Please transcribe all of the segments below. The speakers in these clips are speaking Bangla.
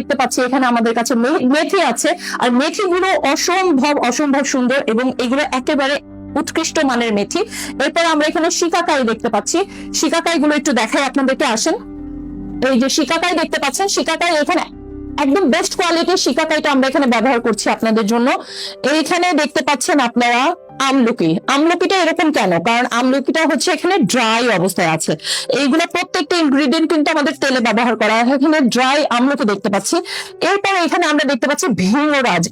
দেখতে পাচ্ছি এখানে আমাদের কাছে মেথি আছে, আর মেথিগুলো অসম্ভব অসম্ভব সুন্দর এবং এগুলো একেবারে উৎকৃষ্ট মানের মেথি। এরপর আমরা এখানে শিকাকাই দেখতে পাচ্ছি, শিকাকাই গুলো একটু দেখাই আপনাদেরকে, আসেন। এই যে শিকাকাই দেখতে পাচ্ছেন, শিকাকাই এখানে একদম বেস্ট কোয়ালিটির শিকাকাইটা আমরা এখানে ব্যবহার করছি আপনাদের জন্য। এইখানে দেখতে পাচ্ছেন আপনারা আমলকি, আমলকিটা এরকম কেন, কারণ আমলকিটা হচ্ছে এখানে ড্রাই অবস্থায় আছে। এইগুলো প্রত্যেকটা ইনগ্রিডিয়েন্ট কিন্তু আমাদের তেলে ব্যবহার করা হয়, এখানে ড্রাই আমলকি দেখতে পাচ্ছি। এরপর এখানে আমরা দেখতে পাচ্ছি ভৃঙ্গরাজ,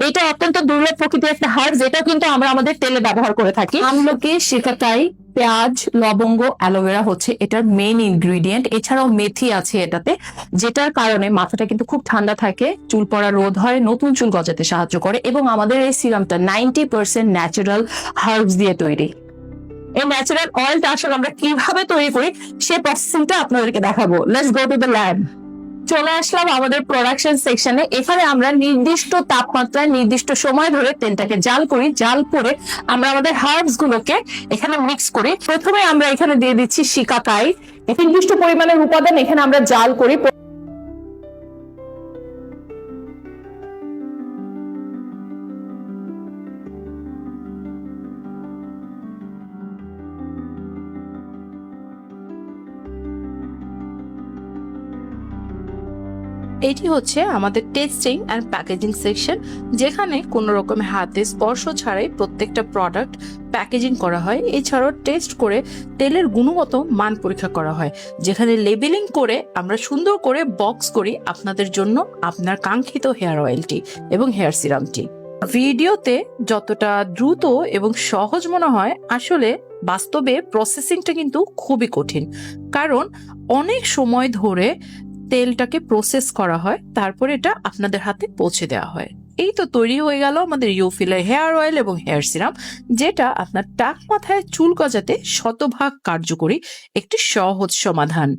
এটা অত্যন্ত দুর্লভ প্রকৃতির একটা হার্বস, এটা কিন্তু আমরা আমাদের তেলে ব্যবহার করে থাকি। আমলকি, শিকাকাই, পেঁয়াজ, লবঙ্গ, অ্যালোভেরা হচ্ছে এটার মেইন ইনগ্রিডিয়েন্ট। এছাড়াও মেথি আছে এটাতে, যেটার কারণে মাথাটা কিন্তু খুব ঠান্ডা থাকে, চুল পড়া রোধ হয়, নতুন চুল গজাতে সাহায্য করে। এবং আমাদের এই সিরামটা 90% ন্যাচারাল হার্বস দিয়ে তৈরি। এই ন্যাচারাল অয়েলটা আসলে আমরা কিভাবে তৈরি করি সেই প্রসেসিংটা আপনাদেরকে দেখাবো। Let's go to the lab. চলে আসলাম আমাদের প্রোডাকশন সেকশনে। এখানে আমরা নির্দিষ্ট তাপমাত্রায় নির্দিষ্ট সময় ধরে তেলটাকে জাল করি, জাল করে আমরা আমাদের হার্বস গুলোকে এখানে মিক্স করি। প্রথমে আমরা এখানে দিয়ে দিচ্ছি শিকাকাই, নির্দিষ্ট পরিমাণের উপাদান এখানে আমরা জাল করি। এটি হচ্ছে আমাদের টেস্টিং অ্যান্ড প্যাকেজিং সেকশন, যেখানে কোনো রকম হাতে স্পর্শ ছাড়াই প্রত্যেকটা প্রোডাক্ট প্যাকেজিং করা হয়। এছাড়াও টেস্ট করে তেলের গুণগত মান পরীক্ষা করা হয়, যেখানে লেবেলিং করে আমরা সুন্দর করে বক্স করি আপনাদের জন্য আপনার কাঙ্ক্ষিত হেয়ার অয়েলটি এবং হেয়ার সিরামটি। ভিডিওতে যতটা দ্রুত এবং সহজ মনে হয়, আসলে বাস্তবে প্রসেসিংটা কিন্তু খুবই কঠিন, কারণ অনেক সময় ধরে তেলটাকে প্রসেস করা হয়, তারপর এটা আপনাদের হাতে পৌঁছে দেওয়া হয়। এই তো তৈরি হয়ে গেল আমাদের ইউফিলের হেয়ার অয়েল এবং হেয়ার সিরাম, যেটা আপনার টাক মাথায় চুল গজাতে শতভাগ কার্যকরী একটি সহজ সমাধান।